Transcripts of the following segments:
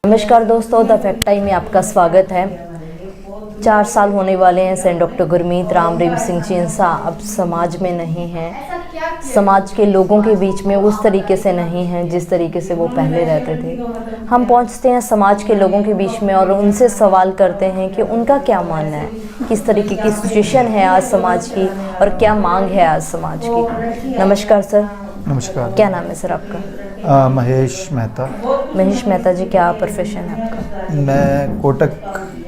नमस्कार दोस्तों, the fact time में आपका स्वागत है। 4 साल होने वाले हैं सेंट डॉक्टर गुरमीत राम रहीम सिंह चिंसा अब समाज में नहीं हैं। समाज के लोगों के बीच में उस तरीके से नहीं हैं जिस तरीके से वो पहले रहते थे। हम पहुंचते हैं समाज के लोगों के बीच में और उनसे सवाल करते हैं कि उनका क्या मानना है, किस तरीके की सिचुएशन है आज समाज की और क्या मांग है आज समाज की। नमस्कार सर। नमस्कार। क्या नाम है सर आपका? महेश मेहता। महेश मेहता जी, क्या प्रोफेशन है आपका? मैं कोटक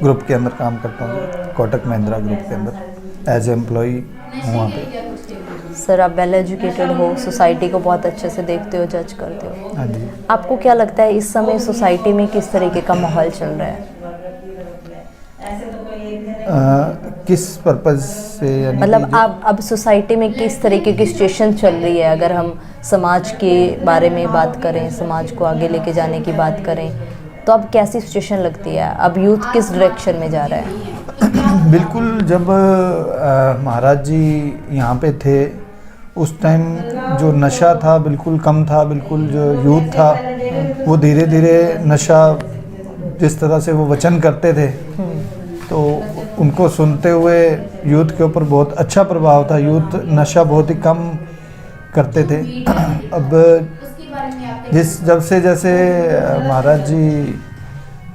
ग्रुप के अंदर काम करता हूँ, कोटक महिंद्रा ग्रुप के अंदर एज एम्प्लॉई हूँ वहाँ पे। सर, आप वेल एजुकेटेड हो, सोसाइटी को बहुत अच्छे से देखते हो, जज करते हो। हाँ जी। आपको क्या लगता है इस समय सोसाइटी में किस तरीके का माहौल चल रहा है? किस पर्पज़ से? मतलब आप अब सोसाइटी में किस तरीके की सिचुएशन चल रही है? अगर हम समाज के बारे में बात करें, समाज को आगे लेके जाने की बात करें, तो अब कैसी सिचुएशन लगती है? अब यूथ किस डायरेक्शन में जा रहा है? बिल्कुल, जब महाराज जी यहाँ पे थे उस टाइम जो नशा था बिल्कुल कम था। बिल्कुल जो यूथ था वो धीरे धीरे नशा, जिस तरह से वो वचन करते थे तो उनको सुनते हुए यूथ के ऊपर बहुत अच्छा प्रभाव था। यूथ नशा बहुत ही कम करते थे। अब जब से जैसे महाराज जी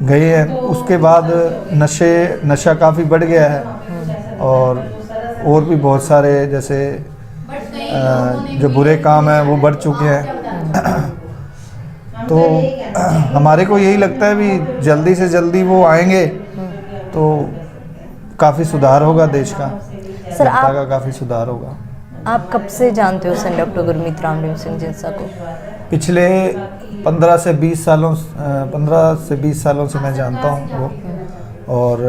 गए हैं उसके बाद नशा काफ़ी बढ़ गया है और भी बहुत सारे जैसे जो बुरे काम हैं वो बढ़ चुके हैं। तो हमारे को यही लगता है भी जल्दी से जल्दी वो आएंगे तो काफ़ी सुधार होगा देश का, सर। जनता का काफ़ी सुधार होगा। आप कब से जानते हो सेंट डॉक्टर गुरमीत राम रहीम सिंह चिंसा को? पिछले 15 से 20 सालों से मैं जानता हूँ वो, और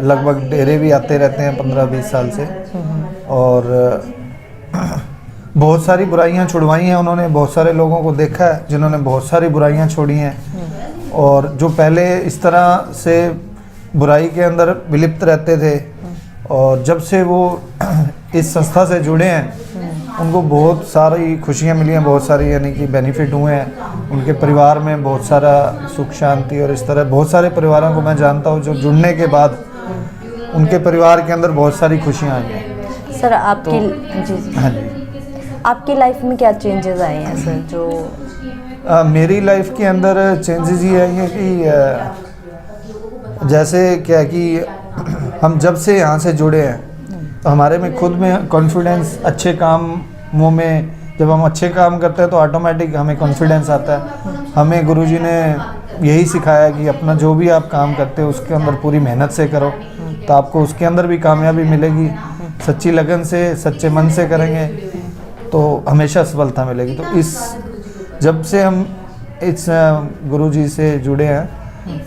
लगभग डेरे भी आते रहते हैं 15-20 साल से। और बहुत सारी बुराइयाँ छुड़वाई हैं उन्होंने। बहुत सारे लोगों को देखा है जिन्होंने बहुत सारी बुराइयाँ छोड़ी हैं, और जो पहले इस तरह से बुराई के अंदर विलिप्त रहते थे, और जब से वो इस संस्था से जुड़े हैं उनको बहुत सारी खुशियाँ मिली हैं, बहुत सारी यानी कि बेनिफिट हुए हैं। उनके परिवार में बहुत सारा सुख शांति, और इस तरह बहुत सारे परिवारों को मैं जानता हूँ जो जुड़ने के बाद उनके परिवार के अंदर बहुत सारी खुशियाँ आई हैं। सर, आपकी हाँ जी, आपकी लाइफ में क्या चेंजेस आए हैं सर? जो मेरी लाइफ के अंदर चेंजेस ये आई हैं कि जैसे क्या कि हम जब से यहाँ से जुड़े हैं तो हमारे में खुद में कॉन्फिडेंस, अच्छे कामों में जब हम अच्छे काम करते हैं तो ऑटोमेटिक हमें कॉन्फिडेंस आता है। हमें गुरुजी ने यही सिखाया कि अपना जो भी आप काम करते हो उसके अंदर पूरी मेहनत से करो तो आपको उसके अंदर भी कामयाबी मिलेगी। सच्ची लगन से, सच्चे मन से करेंगे तो हमेशा सफलता मिलेगी। तो जब से हम इस गुरुजी से जुड़े हैं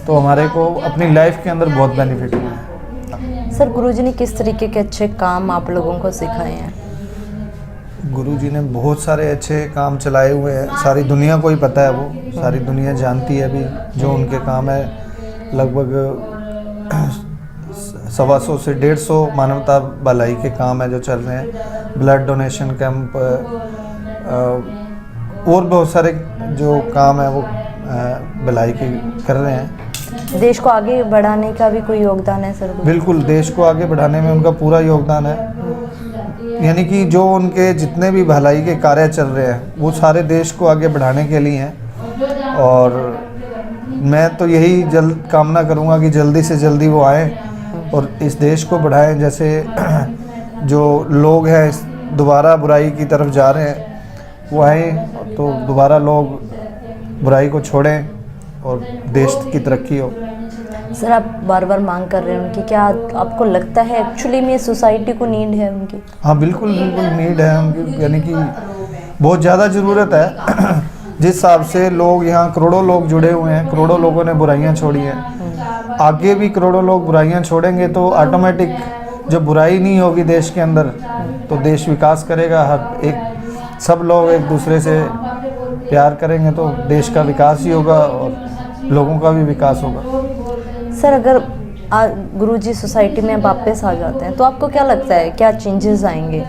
तो हमारे को अपनी लाइफ के अंदर बहुत बेनिफिट हुआ है। सर, गुरुजी ने किस तरीके के अच्छे काम आप लोगों को सिखाए हैं? गुरुजी ने बहुत सारे अच्छे काम चलाए हुए हैं। सारी दुनिया को ही पता है, वो सारी दुनिया जानती है अभी जो उनके काम है। लगभग 125 से 150 मानवता भलाई के काम है जो चल रहे हैं। ब्लड डोनेशन कैंप और बहुत सारे जो काम है वो भलाई के कर रहे हैं। देश को आगे बढ़ाने का भी कोई योगदान है सर? बिल्कुल, देश को आगे बढ़ाने में उनका पूरा योगदान है। यानी कि जो उनके जितने भी भलाई के कार्य चल रहे हैं वो सारे देश को आगे बढ़ाने के लिए हैं, और मैं तो यही कामना करूंगा कि जल्दी से जल्दी वो आएँ और इस देश को बढ़ाएं। जैसे जो लोग हैं दोबारा बुराई की तरफ जा रहे हैं वो आए तो दोबारा लोग बुराई को छोड़ें और देश की तरक्की हो। सर, आप बार बार मांग कर रहे हैं उनकी, क्या आपको लगता है एक्चुअली में सोसाइटी को नीड है उनकी? हाँ, बिल्कुल नीड है उनकी, यानी कि बहुत ज़्यादा ज़रूरत है। जिस हिसाब से लोग यहाँ करोड़ों लोग जुड़े हुए हैं, करोड़ों लोगों ने बुराइयाँ छोड़ी हैं, आगे भी करोड़ों लोग बुराइयाँ छोड़ेंगे तो ऑटोमेटिक जब बुराई नहीं होगी देश के अंदर तो देश विकास करेगा। सब लोग एक दूसरे से प्यार करेंगे तो देश का विकास ही होगा और लोगों का भी विकास होगा। सर, अगर गुरुजी सोसाइटी में वापस आ जाते हैं तो आपको क्या लगता है क्या चेंजेस आएंगे?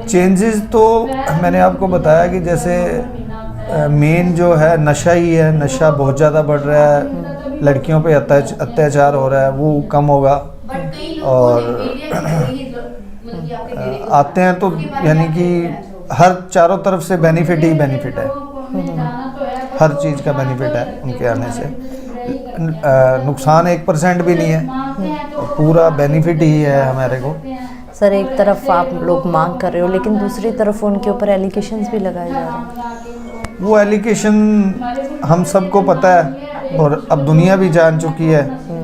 चेंजेस तो मैंने आपको बताया कि जैसे मेन जो है नशा ही है, नशा बहुत ज़्यादा बढ़ रहा है, लड़कियों पे अत्याचार हो रहा है, वो कम होगा। और आते हैं तो यानी कि हर चारों तरफ से बेनिफिट ही बेनिफिट है, हर चीज़ का बेनिफिट है उनके आने से। नुकसान 1% भी नहीं है, पूरा बेनिफिट ही है हमारे को। सर एक तरफ आप लोग मांग कर रहे हो, लेकिन दूसरी तरफ उनके ऊपर एलिगेशंस भी लगाए जा रहे हैं। वो एलिगेशन हम सबको पता है और अब दुनिया भी जान चुकी है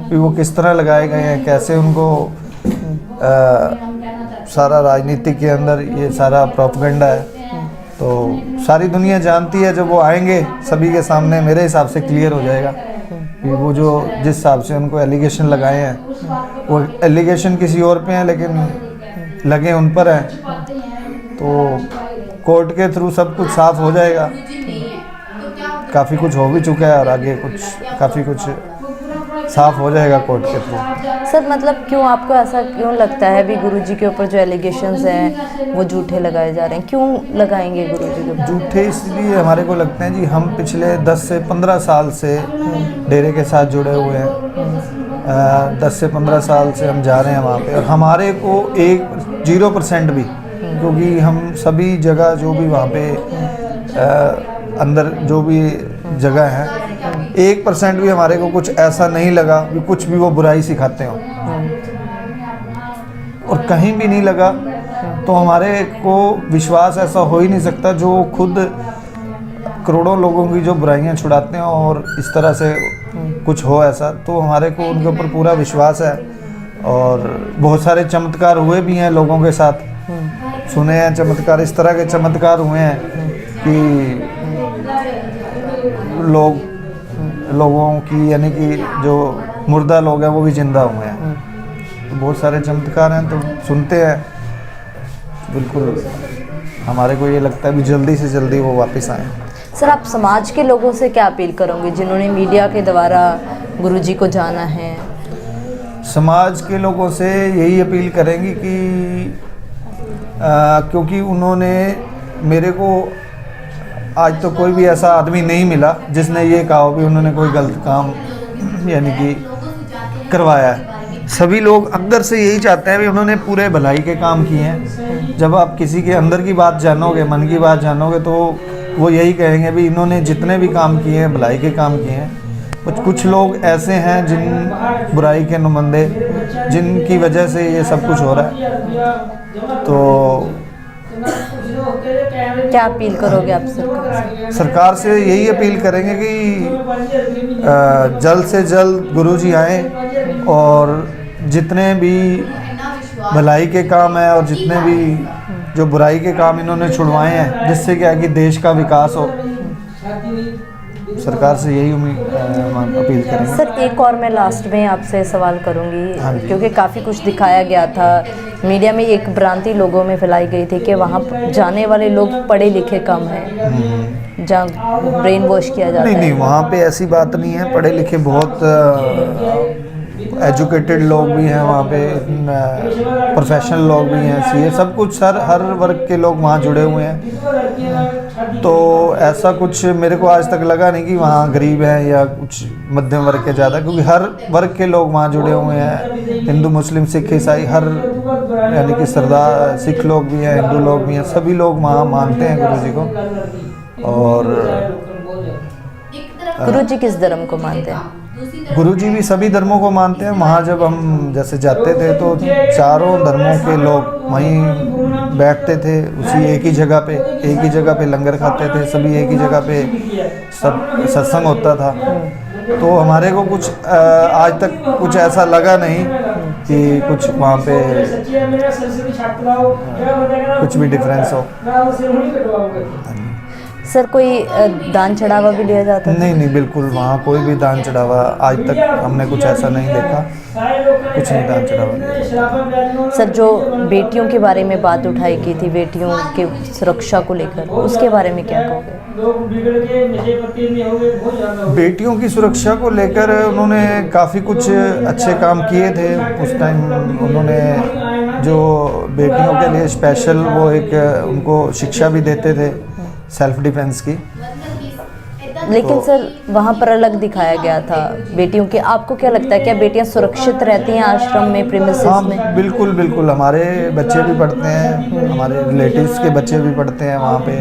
कि वो किस तरह लगाए गए हैं, कैसे उनको सारा राजनीति के अंदर ये सारा प्रोपेगेंडा है। तो सारी दुनिया जानती है, जब वो आएंगे सभी के सामने मेरे हिसाब से क्लियर हो जाएगा कि वो जो जिस हिसाब से उनको एलिगेशन लगाए हैं, वो एलिगेशन किसी और पे हैं लेकिन लगे उन पर हैं। तो कोर्ट के थ्रू सब कुछ साफ हो जाएगा। काफ़ी कुछ हो भी चुका है और आगे काफ़ी कुछ साफ हो जाएगा कोर्ट के थ्रू। सर मतलब क्यों आपको ऐसा क्यों लगता है भी गुरुजी के ऊपर जो एलिगेशंस हैं वो झूठे लगाए जा रहे हैं? क्यों लगाएंगे गुरुजी के ऊपर? झूठे इसलिए हमारे को लगते हैं जी, हम पिछले 10 से 15 साल से डेरे के साथ जुड़े हुए हैं। 10 से 15 साल से हम जा रहे हैं वहाँ पे, और हमारे को 0% भी, क्योंकि हम सभी जगह जो भी वहाँ पे अंदर जो भी जगह है 1% भी हमारे को कुछ ऐसा नहीं लगा कि कुछ भी वो बुराई सिखाते हो, और कहीं भी नहीं लगा। तो हमारे को विश्वास ऐसा हो ही नहीं सकता जो खुद करोड़ों लोगों की जो बुराइयां छुड़ाते हैं और इस तरह से कुछ हो ऐसा, तो हमारे को उनके ऊपर पूरा विश्वास है। और बहुत सारे चमत्कार हुए भी हैं लोगों के साथ, सुने हैं चमत्कार, इस तरह के चमत्कार हुए हैं कि लोगों की यानी कि जो मुर्दा लोग हैं वो भी जिंदा हुए हैं। तो बहुत सारे चमत्कार हैं, तो सुनते हैं। बिल्कुल हमारे को ये लगता है भी जल्दी से जल्दी वो वापस आए। सर आप समाज के लोगों से क्या अपील करोगे जिन्होंने मीडिया के द्वारा गुरुजी को जाना है? समाज के लोगों से यही अपील करेंगे कि क्योंकि उन्होंने मेरे को आज तो कोई भी ऐसा आदमी नहीं मिला जिसने ये कहा हो कि उन्होंने कोई गलत काम यानी कि करवाया है। सभी लोग अंदर से यही चाहते हैं भी उन्होंने पूरे भलाई के काम किए हैं। जब आप किसी के अंदर की बात जानोगे, मन की बात जानोगे, तो वो यही कहेंगे भी इन्होंने जितने भी काम किए हैं भलाई के काम किए हैं। कुछ लोग ऐसे हैं जिन बुराई के नुमाइंदे, जिनकी वजह से ये सब कुछ हो रहा है। तो क्या अपील करोगे आप सरकार से? यही अपील करेंगे कि जल्द से जल्द गुरुजी आए और जितने भी भलाई के काम है और जितने भी जो बुराई के काम इन्होंने छुड़वाए हैं, जिससे क्या कि देश का विकास हो, सरकार से यही अपील करेंगे। सर एक और मैं लास्ट में आपसे सवाल करूंगी, क्योंकि काफ़ी कुछ दिखाया गया था मीडिया में, एक भ्रांति लोगों में फैलाई गई थी कि वहाँ जाने वाले लोग पढ़े लिखे कम हैं, जहाँ ब्रेन वॉश किया जाता है। नहीं, वहाँ पे ऐसी बात नहीं है, पढ़े लिखे बहुत एजुकेटेड लोग भी हैं वहाँ पे, प्रोफेशनल लोग भी हैं, सीए सब कुछ, हर वर्ग के लोग वहाँ जुड़े हुए हैं। तो ऐसा कुछ मेरे को आज तक लगा नहीं कि वहाँ गरीब हैं या कुछ मध्यम वर्ग के ज़्यादा, क्योंकि हर वर्ग के लोग वहाँ जुड़े हुए हैं। हिंदू, मुस्लिम, सिख, ईसाई, हर यानी कि सरदार सिख लोग भी हैं, हिंदू लोग भी हैं, सभी लोग वहाँ मानते हैं गुरुजी को। और गुरुजी किस धर्म को मानते हैं? गुरुजी भी सभी धर्मों को मानते हैं। वहाँ जब हम जैसे जाते थे तो चारों धर्मों के लोग वहीं बैठते थे, उसी एक ही जगह पे लंगर खाते थे, सभी एक ही जगह पे सब सत्संग होता था। तो हमारे को कुछ आज तक कुछ ऐसा लगा नहीं कि कुछ वहाँ पे कुछ भी डिफरेंस हो। सर कोई दान चढ़ावा भी लिया जाता है? नहीं नहीं, बिल्कुल वहाँ कोई भी दान चढ़ावा आज तक हमने कुछ ऐसा नहीं देखा, कुछ नहीं दान चढ़ावा लिया। सर जो बेटियों के बारे में बात उठाई की थी, बेटियों के सुरक्षा को लेकर, उसके बारे में क्या कहोगे? बेटियों की सुरक्षा को लेकर उन्होंने काफ़ी कुछ अच्छे काम किए थे। उस टाइम उन्होंने जो बेटियों के लिए स्पेशल वो एक उनको शिक्षा भी देते थे सेल्फ डिफेंस की। लेकिन सर वहाँ पर अलग दिखाया गया था बेटियों के। आपको क्या लगता है, क्या बेटियाँ सुरक्षित रहती हैं आश्रम में, प्रीमिसेस हाँ में? बिल्कुल बिल्कुल, हमारे बच्चे भी पढ़ते हैं, हमारे रिलेटिव्स के बच्चे भी पढ़ते हैं वहाँ पे,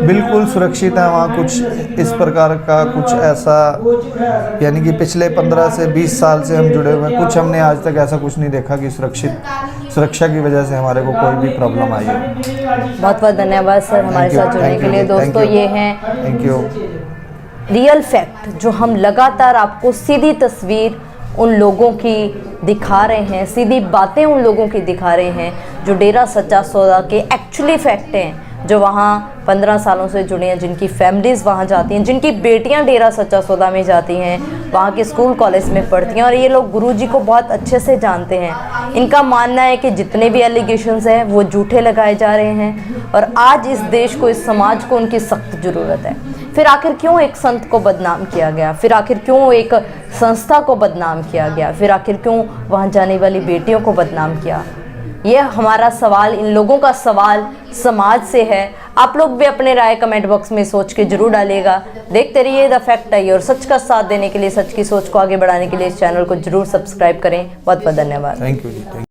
बिल्कुल सुरक्षित है वहाँ। कुछ इस प्रकार का कुछ ऐसा, यानी कि पिछले 15 से 20 साल से हम जुड़े हुए हैं, कुछ हमने आज तक ऐसा कुछ नहीं देखा कि सुरक्षा की वजह से हमारे को कोई भी प्रॉब्लम आई है। बहुत बहुत धन्यवाद सर हमारे साथ जुड़ने के लिए। दोस्तों ये हैं थैंक यू। रियल फैक्ट, जो हम लगातार आपको सीधी तस्वीर उन लोगों की दिखा रहे हैं, सीधी बातें उन लोगों की दिखा रहे हैं जो डेरा सच्चा सौदा के एक्चुअली फैक्ट हैं, जो वहाँ 15 सालों से जुड़े हैं, जिनकी फैमिलीज़ वहाँ जाती हैं, जिनकी बेटियाँ डेरा सच्चा सौदा में जाती हैं, वहाँ के स्कूल कॉलेज में पढ़ती हैं, और ये लोग गुरुजी को बहुत अच्छे से जानते हैं। इनका मानना है कि जितने भी एलिगेशंस हैं वो झूठे लगाए जा रहे हैं, और आज इस देश को, इस समाज को उनकी सख्त ज़रूरत है। फिर आखिर क्यों एक संत को बदनाम किया गया, फिर आखिर क्यों एक संस्था को बदनाम किया गया, फिर आखिर क्यों वहाँ जाने वाली बेटियों को बदनाम किया? ये हमारा सवाल, इन लोगों का सवाल समाज से है। आप लोग भी अपने राय कमेंट बॉक्स में सोच के जरूर डालिएगा। देखते रहिए द फैक्ट आई, और सच का साथ देने के लिए, सच की सोच को आगे बढ़ाने के लिए इस चैनल को जरूर सब्सक्राइब करें। बहुत बहुत धन्यवाद। Thank you ji.